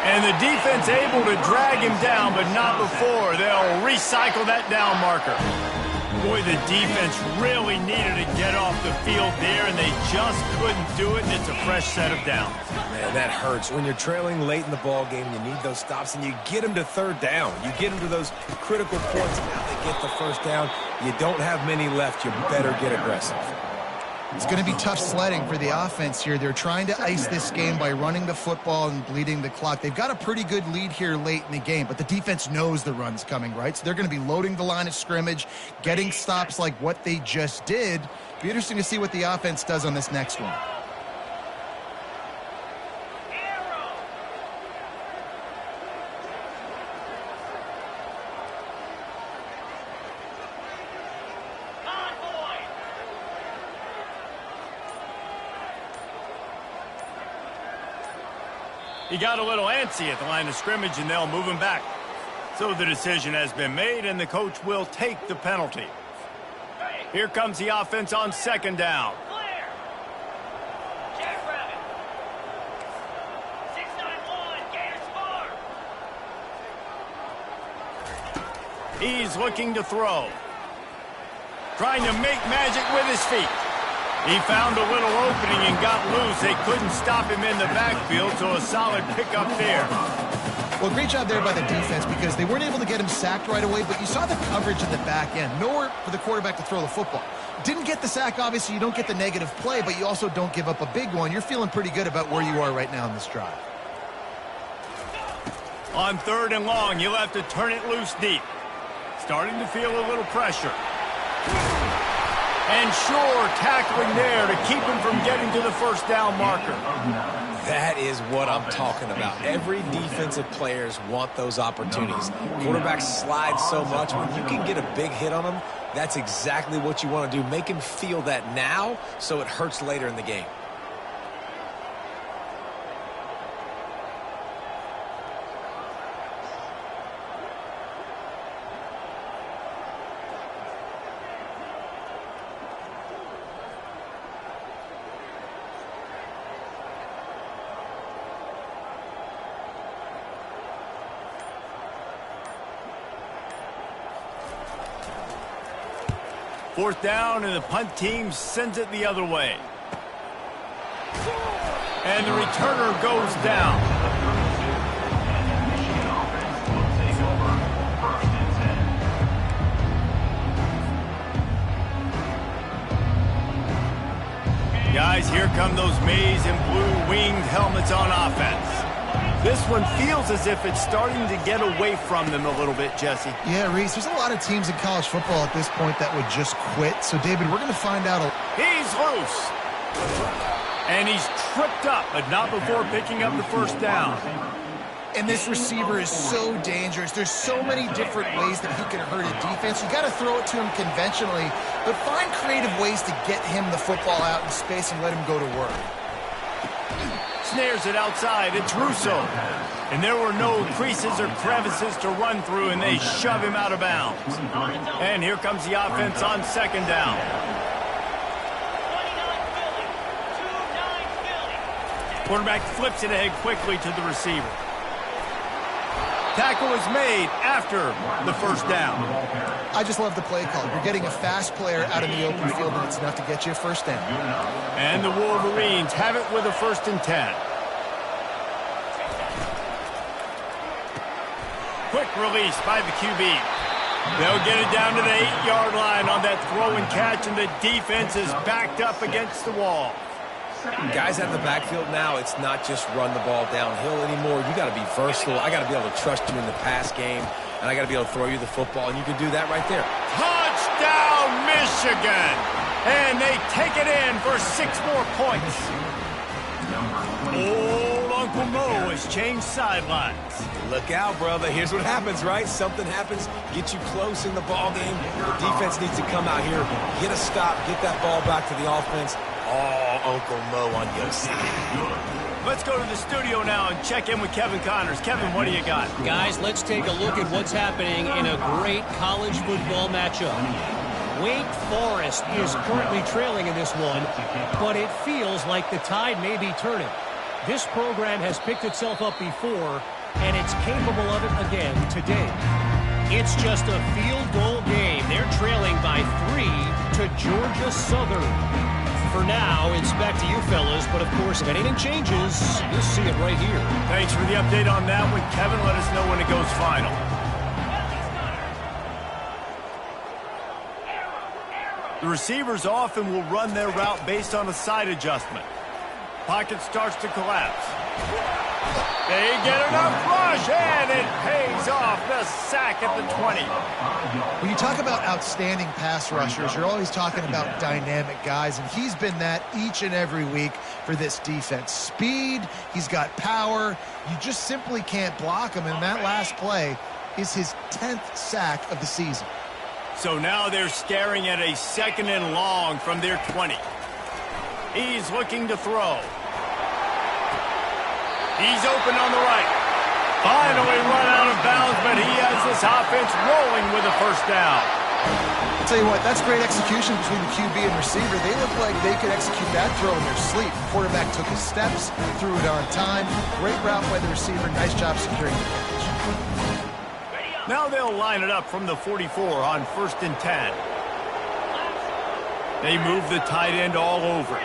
And the defense able to drag him down, but not before. They'll recycle that down marker. Boy, the defense really needed to get off the field there, and they just couldn't do it, and it's a fresh set of downs. Man, that hurts. When you're trailing late in the ball game, you need those stops, and you get them to 3rd down. You get them to those critical points, and now they get the 1st down. You don't have many left. You better get aggressive. It's going to be tough sledding for the offense here. They're trying to ice this game by running the football and bleeding the clock. They've got a pretty good lead here late in the game, but the defense knows the run's coming, right? So they're going to be loading the line of scrimmage, getting stops like what they just did. Be interesting to see what the offense does on this next one. He got a little antsy at the line of scrimmage, and they'll move him back. So the decision has been made, and the coach will take the penalty. Here comes the offense on 2nd down. Clear. Jackrabbit. 691. Gators 4. He's looking to throw. Trying to make magic with his feet. He found a little opening and got loose. They couldn't stop him in the backfield, so a solid pickup there. Well, great job there by the defense because they weren't able to get him sacked right away, but you saw the coverage in the back end. Nowhere for the quarterback to throw the football. Didn't get the sack, obviously. You don't get the negative play, but you also don't give up a big one. You're feeling pretty good about where you are right now in this drive. On 3rd and long, you'll have to turn it loose deep. Starting to feel a little pressure. And sure, tackling there to keep him from getting to the 1st down marker. That is what I'm talking about. Every defensive players want those opportunities. Quarterbacks slide so much. When you can get a big hit on them, that's exactly what you want to do. Make him feel that now so it hurts later in the game. Fourth down, and the punt team sends it the other way. And the returner goes down. Michigan offense will take over 1st and 10. Guys, here come those maize and blue winged helmets on offense. This one feels as if it's starting to get away from them a little bit, Jesse. Yeah, Reese, there's a lot of teams in college football at this point that would just quit. So, David, we're going to find out. He's loose. And he's tripped up, but not before picking up the first down. And this receiver is so dangerous. There's so many different ways that he can hurt a defense. You got to throw it to him conventionally, but find creative ways to get him the football out in space and let him go to work. Snares it outside. It's Russo. And there were no creases or crevices to run through, and they shove him out of bounds. And here comes the offense on second down. 29 Philly. 2-9 Philly. Quarterback flips it ahead quickly to the receiver. Tackle is made after the first down. I just love the play call. You're getting a fast player out in the open field, and it's enough to get you a first down. And the Wolverines have it with a 1st and 10. Quick release by the QB. They'll get it down to the 8-yard line on that throw and catch, and the defense is backed up against the wall. Guys out of the backfield now, it's not just run the ball downhill anymore. You got to be versatile. I got to be able to trust you in the pass game, and I got to be able to throw you the football, and you can do that right there. Touchdown, Michigan! And they take it in for 6 more points. Old Uncle Mo has changed sidelines. Look out, brother. Here's what happens, right? Something happens, get you close in the ball game. The defense needs to come out here, get a stop, get that ball back to the offense. Oh, Uncle Mo on your side. Let's go to the studio now and check in with Kevin Connors. Kevin, what do you got? Guys, let's take a look at what's happening in a great college football matchup. Wake Forest is currently trailing in this one, but it feels like the tide may be turning. This program has picked itself up before, and it's capable of it again today. It's just a field goal game. They're trailing by 3 to Georgia Southern. For now, it's back to you fellas, but of course, if anything changes, you'll see it right here. Thanks for the update on that one, Kevin. Let us know when it goes final. The receivers often will run their route based on a side adjustment. Pocket starts to collapse. They get enough rush, and it pays off. The sack at the 20. When you talk about outstanding pass rushers, you're always talking about dynamic guys, and he's been that each and every week for this defense. Speed, he's got power. You just simply can't block him, and that last play is his 10th sack of the season. So now they're staring at a 2nd and long from their 20. He's looking to throw. He's open on the right. Finally run out of bounds, but he has this offense rolling with a first down. I'll tell you what, that's great execution between the QB and receiver. They look like they could execute that throw in their sleep. The quarterback took his steps, threw it on time. Great route by the receiver. Nice job securing the catch. Now they'll line it up from the 44 on 1st and 10. They move the tight end all over.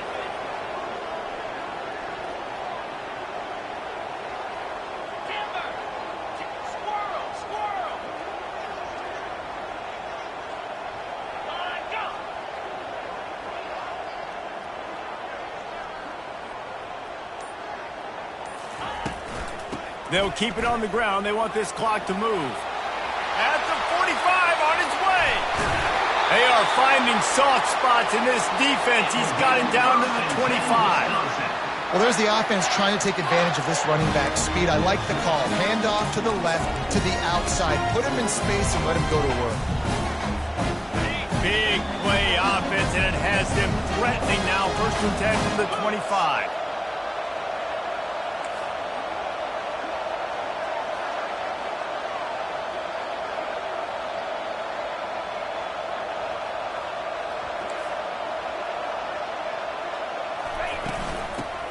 They'll keep it on the ground. They want this clock to move. At the 45 on his way. They are finding soft spots in this defense. He's got it down to the 25. Well, there's the offense trying to take advantage of this running back speed. I like the call. Hand off to the left, to the outside. Put him in space and let him go to work. Big play offense, and it has them threatening now. 1st and 10 from the 25.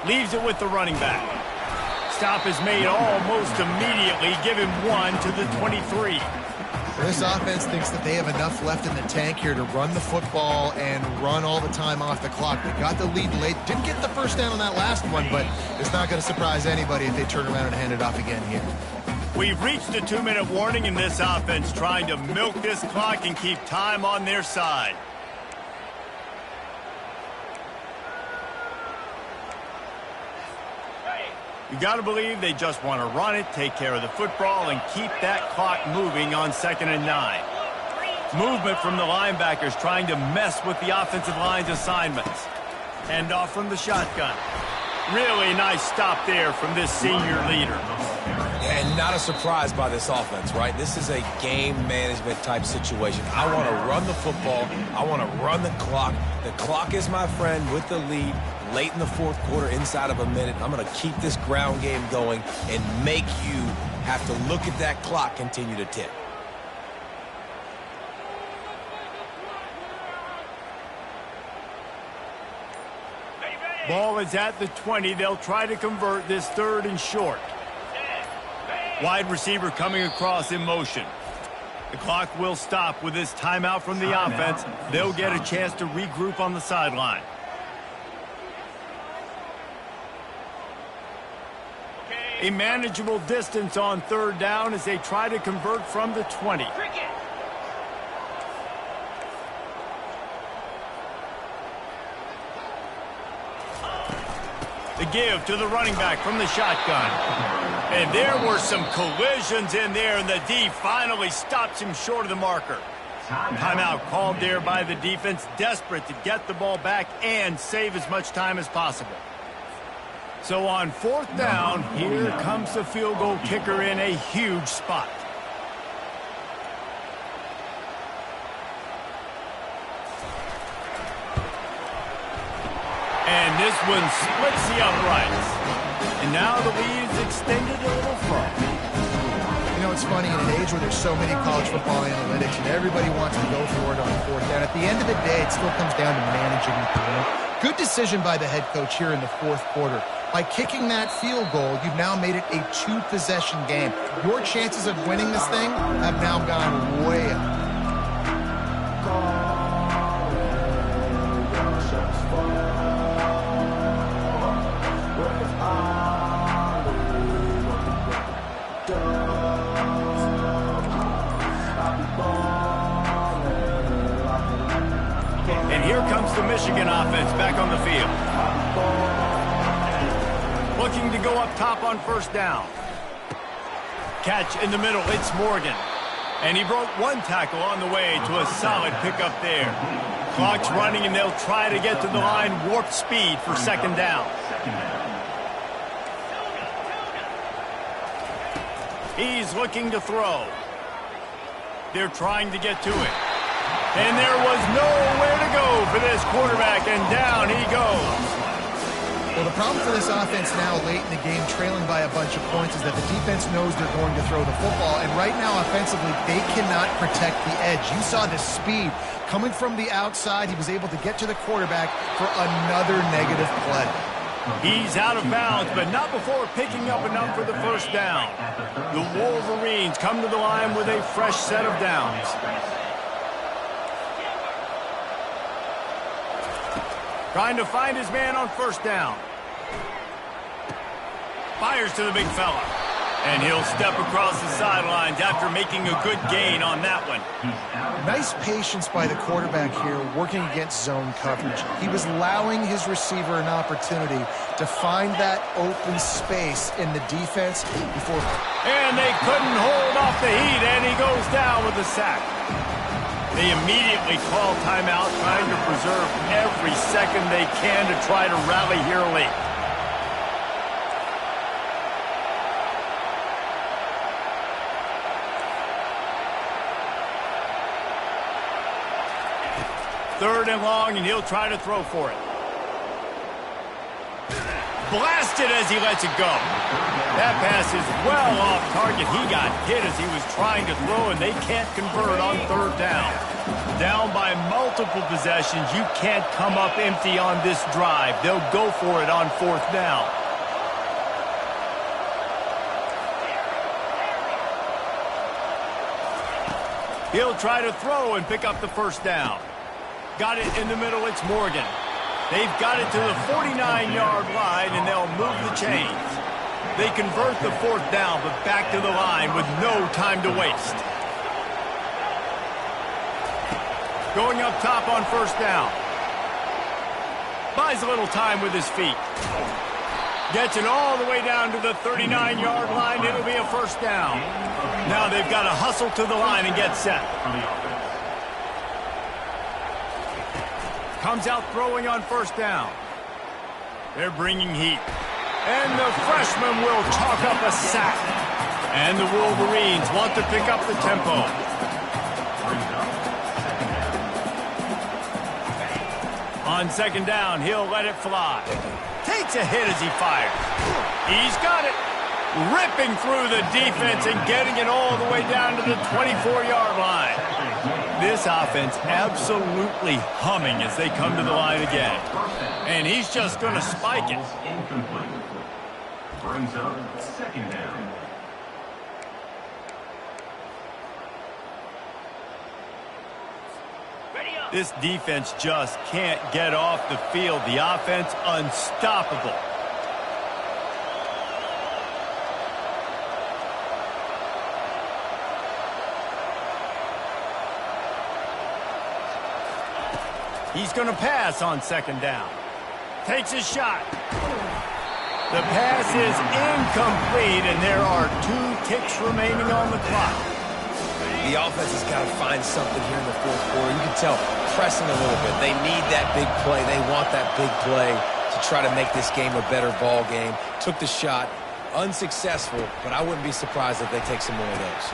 Leaves it with the running back. Stop is made almost immediately. Give him 1 to the 23. Well, this offense thinks that they have enough left in the tank here to run the football and run all the time off the clock. They got the lead late. Didn't get the first down on that last one, but it's not going to surprise anybody if they turn around and hand it off again here. We've reached a 2-minute warning in this offense, trying to milk this clock and keep time on their side. You got to believe they just want to run it, take care of the football, and keep that clock moving on 2nd and 9. Movement from the linebackers trying to mess with the offensive line's assignments. Hand off from the shotgun. Really nice stop there from this senior leader. And not a surprise by this offense, right? This is a game management type situation. I want to run the football. I want to run the clock. The clock is my friend with the lead late in the fourth quarter, inside of a minute. I'm going to keep this ground game going and make you have to look at that clock continue to tick. Ball is at the 20. They'll try to convert this 3rd and short. Wide receiver coming across in motion. The clock will stop with this timeout from the offense. They'll get a chance to regroup on the sideline. A manageable distance on 3rd down as they try to convert from the 20. The give to the running back from the shotgun. And there were some collisions in there, and the D finally stops him short of the marker. Timeout called there by the defense, desperate to get the ball back and save as much time as possible. So on 4th down, here comes the field goal kicker in a huge spot. And this one splits the uprights. And now the lead is extended a little further. You know, it's funny, in an age where there's so many college football analytics and everybody wants to go for it on 4th down, at the end of the day, it still comes down to managing the game. Good decision by the head coach here in the 4th quarter. By kicking that field goal, you've now made it a 2-possession game. Your chances of winning this thing have now gone way up. And here comes the Michigan offense back on the field. Looking to go up top on 1st down. Catch in the middle, it's Morgan. And he broke one tackle on the way to a solid pickup there. Clock's running, and they'll try to get to the line warp speed for 2nd down. He's looking to throw. They're trying to get to it. And there was nowhere to go for this quarterback, and down he goes. Well, the problem for this offense now late in the game, trailing by a bunch of points, is that the defense knows they're going to throw the football. And right now, offensively, they cannot protect the edge. You saw the speed coming from the outside. He was able to get to the quarterback for another negative play. He's out of bounds, but not before picking up enough for the 1st down. The Wolverines come to the line with a fresh set of downs. Trying to find his man on 1st down. Fires to the big fella. And he'll step across the sidelines after making a good gain on that one. Nice patience by the quarterback here, working against zone coverage. He was allowing his receiver an opportunity to find that open space in the defense before. And they couldn't hold off the heat, and he goes down with a sack. They immediately call timeout, trying to preserve every second they can to try to rally here late. Third and long, and he'll try to throw for it. Blasted as he lets it go. That pass is well off target. He got hit as he was trying to throw, and they can't convert on 3rd down. Down by multiple possessions, you can't come up empty on this drive. They'll go for it on 4th down. He'll try to throw and pick up the 1st down. Got it in the middle, it's Morgan. They've got it to the 49-yard line, and they'll move the chains. They convert the 4th down, but back to the line with no time to waste. Going up top on 1st down. Buys a little time with his feet. Gets it all the way down to the 39-yard line. It'll be a 1st down. Now they've got to hustle to the line and get set. Comes out throwing on 1st down. They're bringing heat. And the freshman will chalk up a sack. And the Wolverines want to pick up the tempo. On second down, he'll let it fly. Takes a hit as he fires. He's got it. Ripping through the defense and getting it all the way down to the 24-yard line. This offense absolutely humming as they come to the line again. And he's just going to spike it. Incomplete. Brings up second down. This defense just can't get off the field. The offense unstoppable. He's going to pass on second down. Takes a shot. The pass is incomplete, and there are 2 ticks remaining on the clock. The offense has got to find something here in the fourth quarter. You can tell pressing a little bit. They need that big play. They want that big play to try to make this game a better ball game. Took the shot. Unsuccessful, but I wouldn't be surprised if they take some more of those.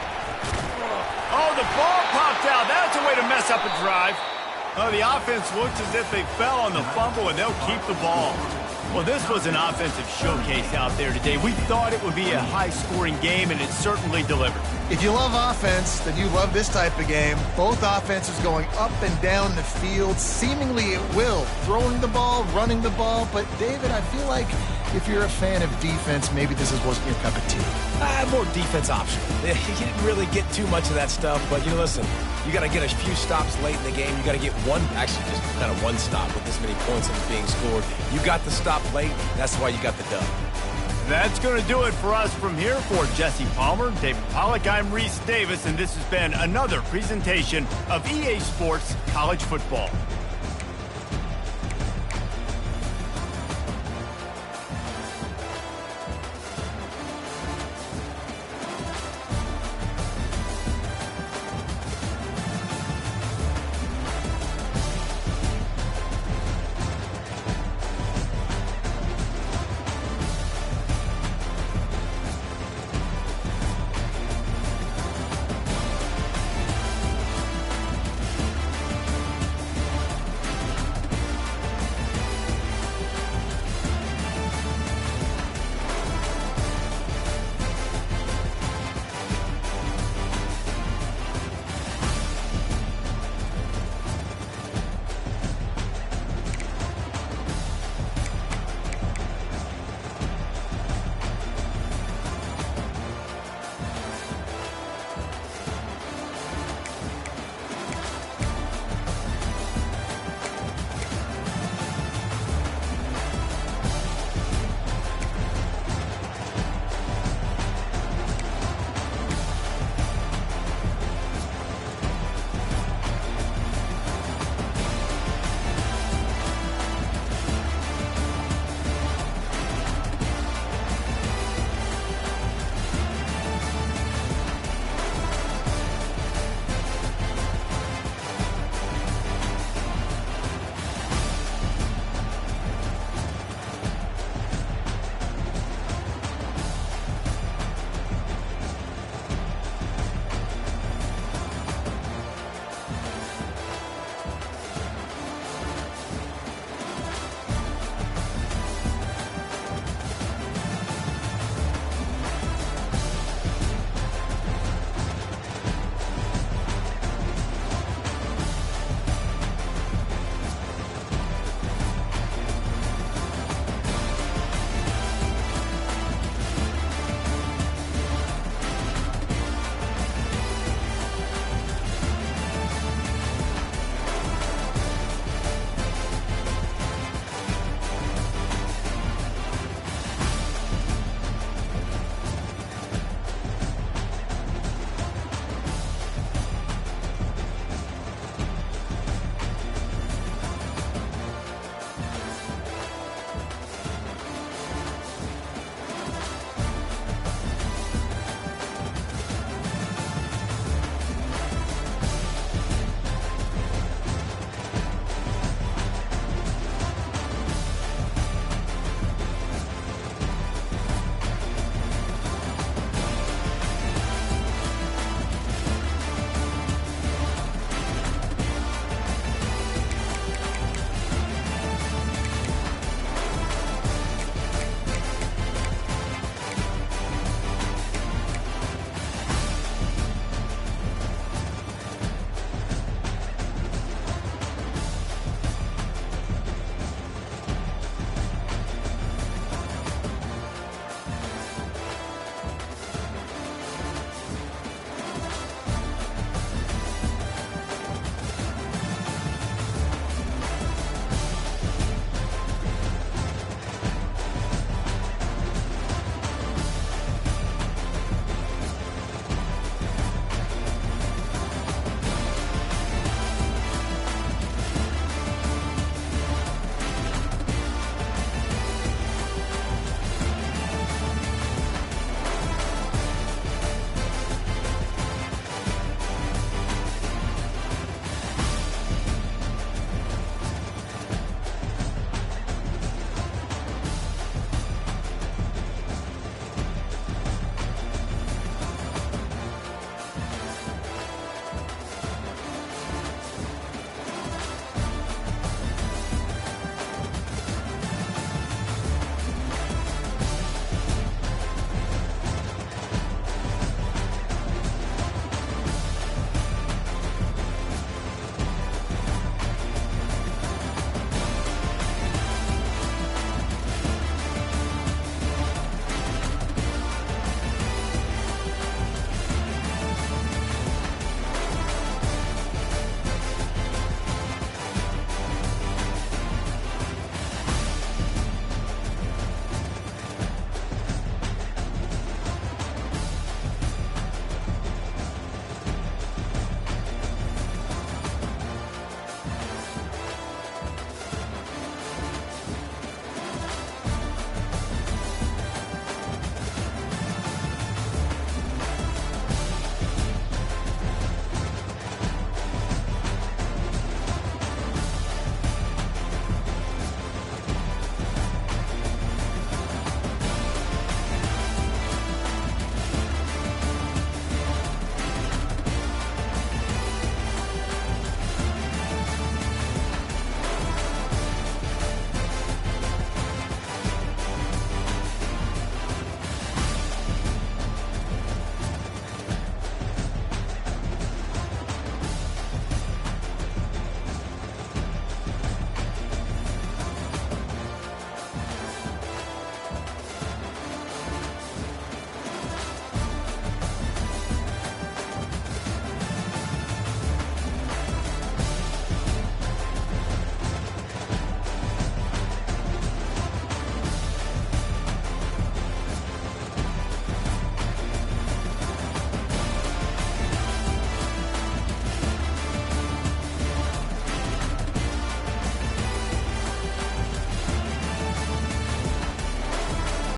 Oh, the ball popped out. That's a way to mess up a drive. Oh, the offense looks as if they fell on the fumble, and they'll keep the ball. Well, this was an offensive showcase out there today. We thought it would be a high-scoring game, and it certainly delivered. If you love offense, then you love this type of game. Both offenses going up and down the field, seemingly at will. Throwing the ball, running the ball. But, David, I feel like if you're a fan of defense, maybe this wasn't your cup of tea. More defense optional. You didn't really get too much of that stuff, but, listen, you got to get a few stops late in the game. You got to get just kind of one stop with this many points that are being scored. You got the stop late. That's why you got the dub. That's going to do it for us from here. For Jesse Palmer, David Pollack, I'm Reese Davis, and this has been another presentation of EA Sports College Football.